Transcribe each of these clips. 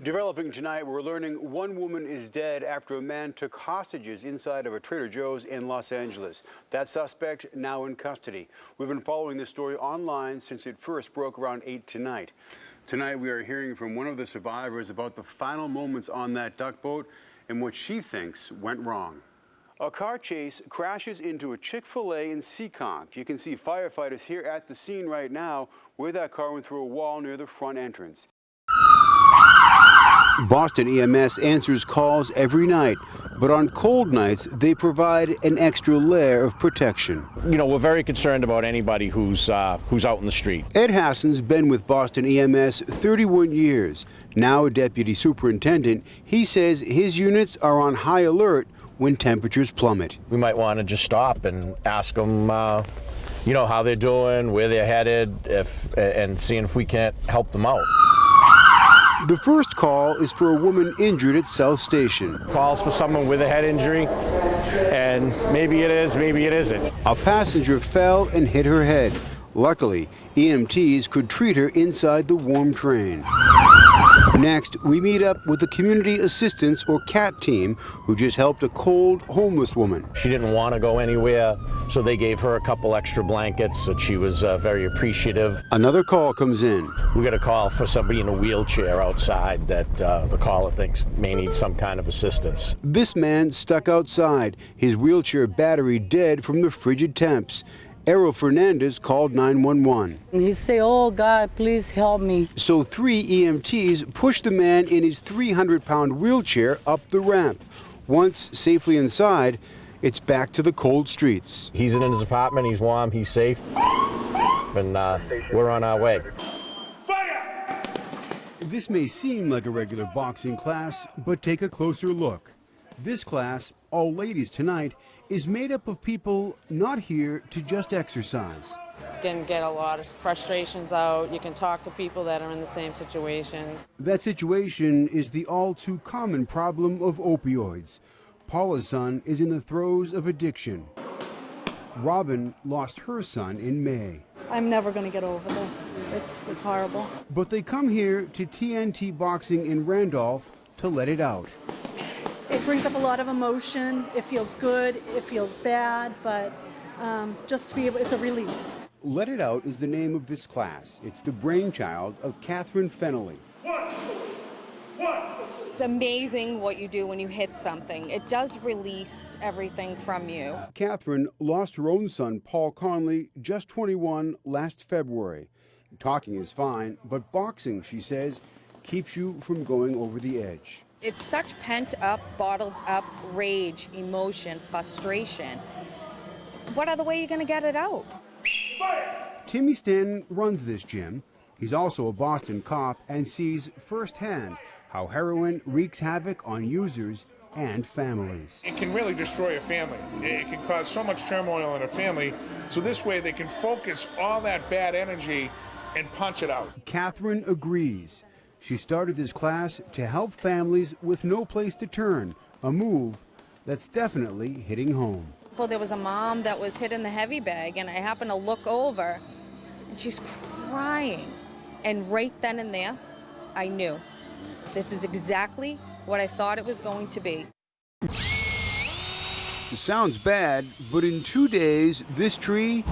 Developing tonight, we're learning one woman is dead after a man took hostages inside of a Trader Joe's in Los Angeles. That suspect now in custody. We've been following this story online since it first broke around 8 tonight. Tonight, we are hearing from one of the survivors about the final moments on that duck boat and what she thinks went wrong. A car chase crashes into a Chick-fil-A in Seekonk. You can see firefighters here at the scene right now where that car went through a wall near the front entrance. Boston EMS answers calls every night, but on cold nights, they provide an extra layer of protection. You know, we're very concerned about anybody who's out in the street. Ed Hassan's been with Boston EMS 31 years. Now a deputy superintendent, he says his units are on high alert when temperatures plummet. We might want to just stop and ask them, you know, how they're doing, where they're headed, and seeing if we can't help them out. The first call is for a woman injured at South Station. Calls for someone with a head injury, and maybe it is, maybe it isn't. A passenger fell and hit her head. Luckily, EMTs could treat her inside the warm train. Next, we meet up with the Community Assistance, or CAT team, who just helped a cold, homeless woman. She didn't want to go anywhere, so they gave her a couple extra blankets, and she was very appreciative. Another call comes in. We got a call for somebody in a wheelchair outside that the caller thinks may need some kind of assistance. This man stuck outside, his wheelchair battery dead from the frigid temps. Errol Fernandez called 911. He said, "Oh God, please help me." So 3 EMTs pushed the man in his 300-pound wheelchair up the ramp. Once safely inside, it's back to the cold streets. He's in his apartment, he's warm, he's safe, and we're on our way. Fire! This may seem like a regular boxing class, but take a closer look. This class, all ladies tonight, is made up of people not here to just exercise. You can get a lot of frustrations out. You can talk to people that are in the same situation. That situation is the all too common problem of opioids. Paula's son is in the throes of addiction. Robin lost her son in May. I'm never going to get over this. It's horrible. But they come here to TNT Boxing in Randolph to let it out. It brings up a lot of emotion. It feels good, it feels bad, but just to be able, it's a release. Let It Out is the name of this class. It's the brainchild of Catherine Fennelly. It's amazing what you do when you hit something. It does release everything from you. Catherine lost her own son, Paul Conley, just 21, last February. Talking is fine, but boxing, she says, keeps you from going over the edge. It's such pent-up, bottled-up rage, emotion, frustration. What other way are you going to get it out? Timmy Stanton runs this gym. He's also a Boston cop and sees firsthand how heroin wreaks havoc on users and families. It can really destroy a family. It can cause so much turmoil in a family, so this way they can focus all that bad energy and punch it out. Catherine agrees. She started this class to help families with no place to turn, a move that's definitely hitting home. Well, there was a mom that was hit in the heavy bag, and I happened to look over, and she's crying. And right then and there, I knew this is exactly what I thought it was going to be. It sounds bad, but in 2 days, this tree...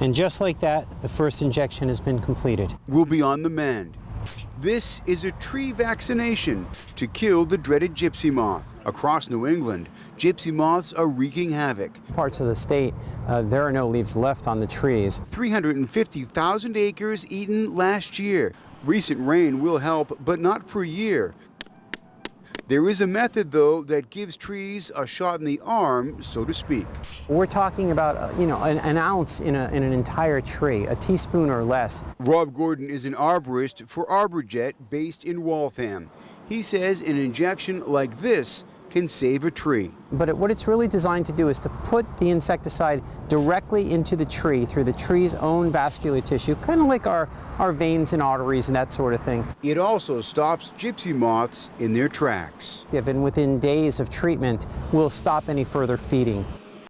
And just like that, the first injection has been completed. ...will be on the mend. This is a tree vaccination to kill the dreaded gypsy moth. Across New England, gypsy moths are wreaking havoc. Parts of the state, there are no leaves left on the trees. 350,000 acres eaten last year. Recent rain will help, but not for a year. There is a method, though, that gives trees a shot in the arm, so to speak. We're talking about, an ounce in an entire tree, a teaspoon or less. Rob Gordon is an arborist for ArborJet based in Waltham. He says an injection like this can save a tree. But what it's really designed to do is to put the insecticide directly into the tree through the tree's own vascular tissue, kind of like our veins and arteries and that sort of thing. It also stops gypsy moths in their tracks. And within days of treatment, we'll stop any further feeding.